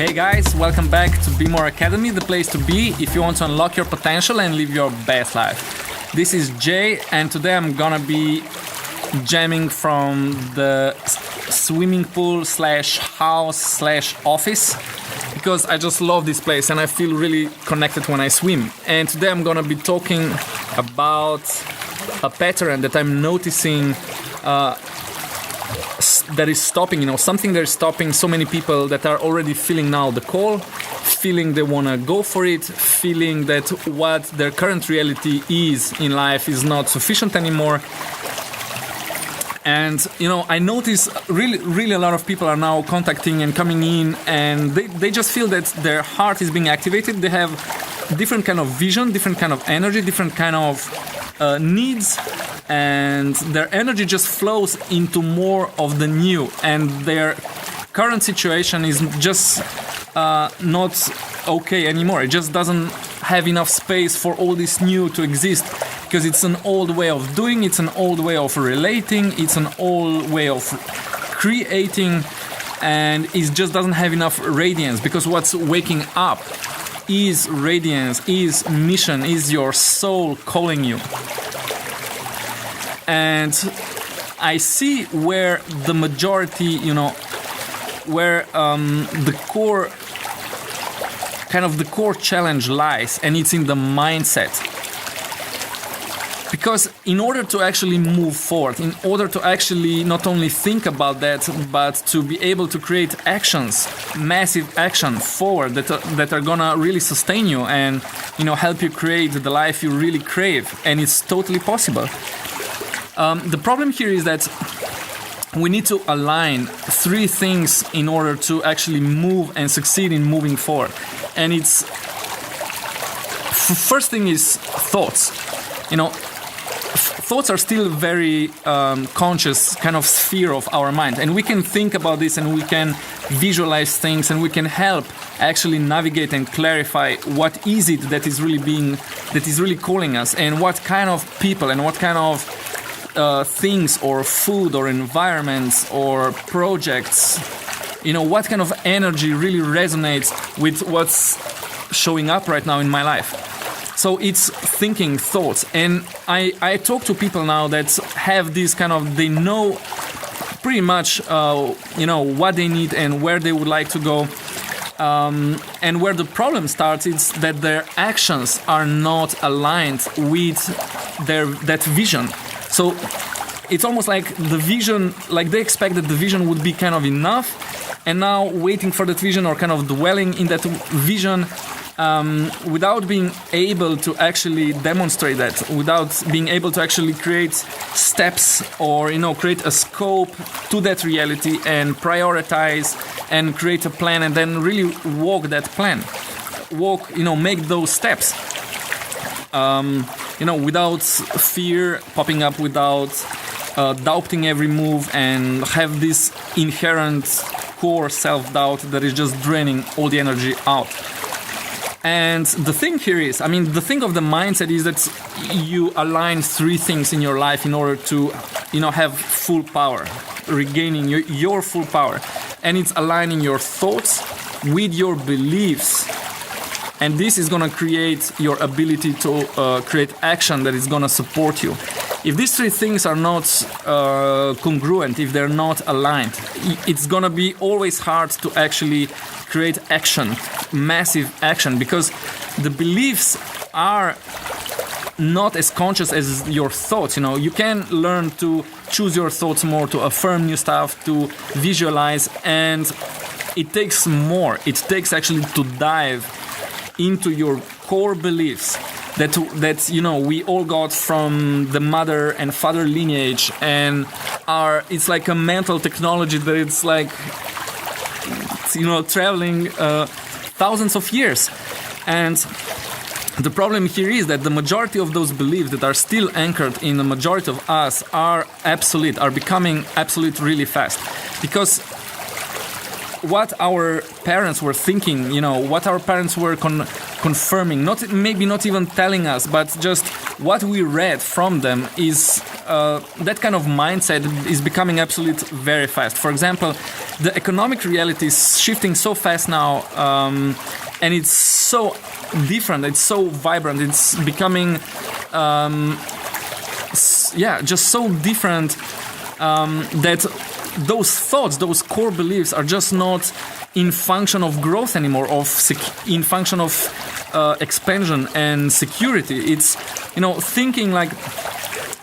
Hey guys, welcome back to BeMore Academy, the place to be if you want to unlock your potential and live your best life. This is Jay, and today I'm gonna be jamming from the swimming pool slash house slash office because I just love this place and I feel really connected when I swim. And today I'm gonna be talking about a pattern that I'm noticing that is stopping, something that is stopping so many people that are already feeling now the call, feeling they want to go for it, feeling that what their current reality is in life is not sufficient anymore. And, I notice really a lot of people are now contacting and coming in, and they just feel that their heart is being activated. They have different kind of vision, different kind of energy, different kind of needs, and their energy just flows into more of the new, and their current situation is just not okay anymore. It just doesn't have enough space for all this new to exist, because it's an old way of doing, it's an old way of relating, it's an old way of creating, and it just doesn't have enough radiance, because what's waking up is radiance, is mission, is your soul calling you. And I see where the majority, where the core challenge lies, and it's in the mindset. Because in order to actually move forward, in order to actually not only think about that, but to be able to create actions, massive action forward that are gonna really sustain you and, help you create the life you really crave, and it's totally possible. The problem here is that we need to align three things in order to actually move and succeed in moving forward. And it's first thing is thoughts. Thoughts are still very conscious kind of sphere of our mind, and we can think about this and we can visualize things and we can help actually navigate and clarify what is it that is really calling us, and what kind of people and what kind of things or food or environments or projects, what kind of energy really resonates with what's showing up right now in my life. So it's thinking, thoughts. And I talk to people now that have this they know pretty much, what they need and where they would like to go. And where the problem starts is that their actions are not aligned with that vision. So it's almost like the vision, like they expect that the vision would be kind of enough, and now waiting for that vision or kind of dwelling in that vision without being able to actually demonstrate that, without being able to actually create steps or, create a scope to that reality and prioritize and create a plan and then really walk that plan. Make those steps. Without fear popping up, without doubting every move, and have this inherent core self-doubt that is just draining all the energy out. And the thing here is, the thing of the mindset is that you align three things in your life in order to, have full power, regaining your full power. And it's aligning your thoughts with your beliefs. And this is going to create your ability to create action that is going to support you. If these three things are not congruent, if they're not aligned, it's going to be always hard to actually create action, massive action, because the beliefs are not as conscious as your thoughts. You can learn to choose your thoughts more, to affirm new stuff, to visualize, and it takes more. It takes actually to dive into your core beliefs that we all got from the mother and father lineage, and it's like a mental technology that it's like traveling thousands of years. And the problem here is that the majority of those beliefs that are still anchored in the majority of us are becoming obsolete really fast, because what our parents were thinking, what our parents were confirming, maybe not even telling us, but just what we read from them is that kind of mindset is becoming obsolete very fast. For example, the economic reality is shifting so fast now, and it's so different, it's so vibrant, it's becoming just so different that those thoughts, those core beliefs are just not in function of growth anymore, in function of expansion and security. It's, thinking like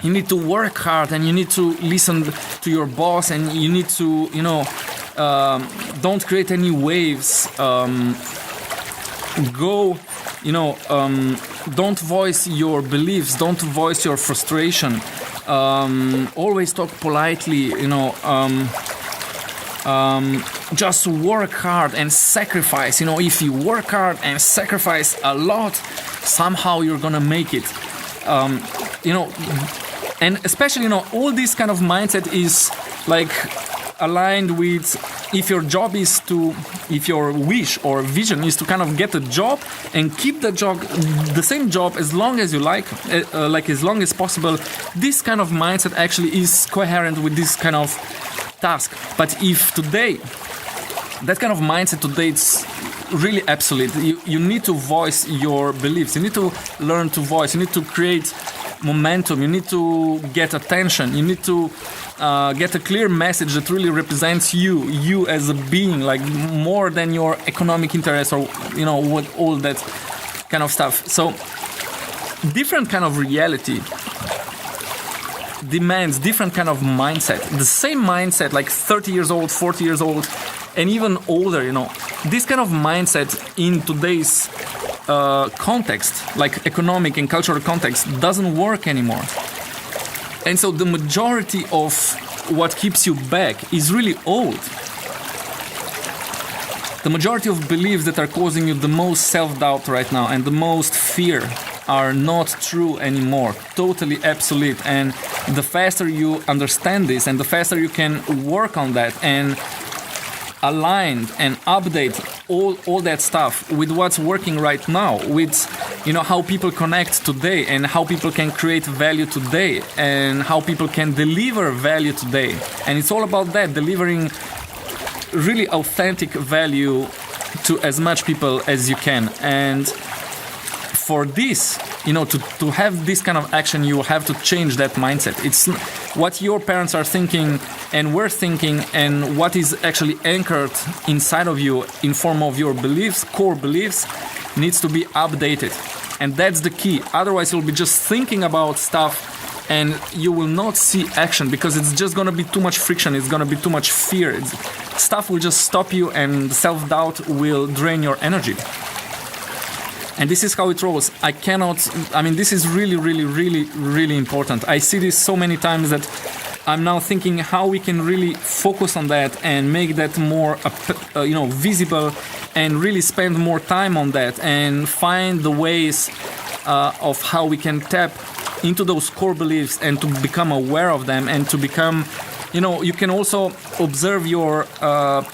you need to work hard and you need to listen to your boss and you need to, don't create any waves. Don't voice your beliefs, don't voice your frustration. Always talk politely, just work hard and sacrifice. If you work hard and sacrifice a lot, somehow you're gonna make it. And especially, all this kind of mindset is like aligned with if your wish or vision is to kind of get a job and keep the same job as long as you like as long as possible. This kind of mindset actually is coherent with this kind of task. But if today, that kind of mindset today, it's really obsolete. You need to voice your beliefs. You need to learn to voice. You need to create momentum. You need to get attention. You need to get a clear message that really represents you as a being, like more than your economic interest or what all that kind of stuff. So different kind of reality demands different kind of mindset. The same mindset, like 30 years old, 40 years old, and even older, this kind of mindset in today's context, like economic and cultural context, doesn't work anymore. And so the majority of what keeps you back is really old. The majority of beliefs that are causing you the most self-doubt right now and the most fear are not true anymore, totally obsolete. And the faster you understand this and the faster you can work on that and align and update all that stuff with what's working right now, with how people connect today and how people can create value today and how people can deliver value today. And it's all about that, delivering really authentic value to as much people as you can. And for this, to have this kind of action, you have to change that mindset. It's what your parents are thinking and were thinking and what is actually anchored inside of you in form of your beliefs, core beliefs, needs to be updated. And that's the key. Otherwise, you'll be just thinking about stuff and you will not see action because it's just going to be too much friction. It's going to be too much fear. Stuff will just stop you and self-doubt will drain your energy. And this is how it rolls. This is really, really, really, really important. I see this so many times that I'm now thinking how we can really focus on that and make that more, visible and really spend more time on that and find the ways of how we can tap into those core beliefs and to become aware of them and to become, you can also observe your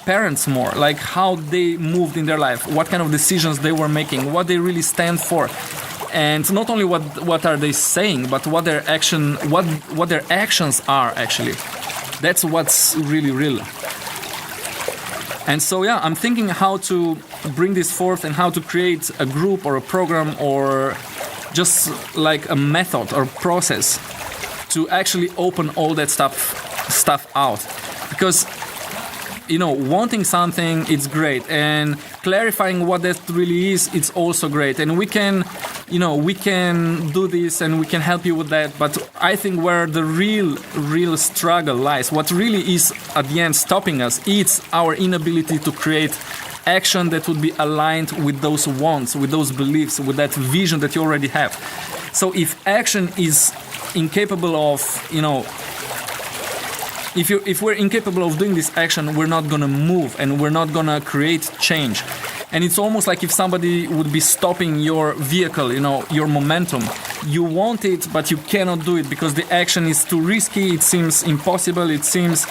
parents more, like how they moved in their life, what kind of decisions they were making, what they really stand for. And not only what are they saying, but what their actions are actually. That's what's really real. And so I'm thinking how to bring this forth and how to create a group or a program or just like a method or process to actually open all that stuff out. Because wanting something, it's great, and clarifying what that really is, it's also great. And we can do this and we can help you with that. But I think where the real struggle lies, what really is at the end stopping us, it's our inability to create action that would be aligned with those wants, with those beliefs, with that vision that you already have. So if action is incapable of, if we're incapable of doing this action, we're not going to move and we're not going to create change. And it's almost like if somebody would be stopping your vehicle, your momentum. You want it, but you cannot do it because the action is too risky. It seems impossible. It seems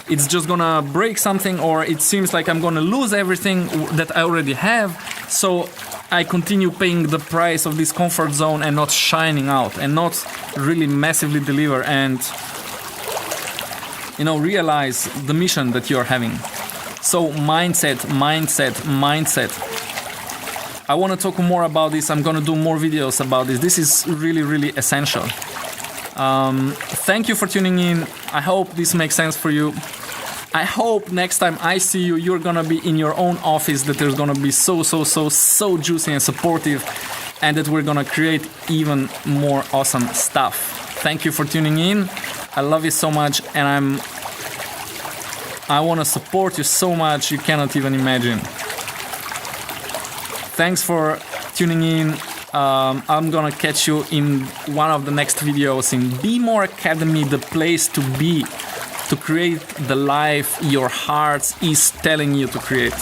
it's just going to break something, or it seems like I'm going to lose everything that I already have. So I continue paying the price of this comfort zone and not shining out and not really massively deliver and, you know, realize the mission that you're having. So mindset. I want to talk more about this. I'm going to do more videos about this. This is really, really essential. Thank you for tuning in. I hope this makes sense for you. I hope next time I see you, you're gonna be in your own office, that there's gonna be so juicy and supportive, and that we're gonna create even more awesome stuff. Thank you for tuning in. I love you so much, and I wanna support you so much you cannot even imagine. Thanks for tuning in. I'm gonna catch you in one of the next videos in BeMore Academy, the place to be, to create the life your heart is telling you to create.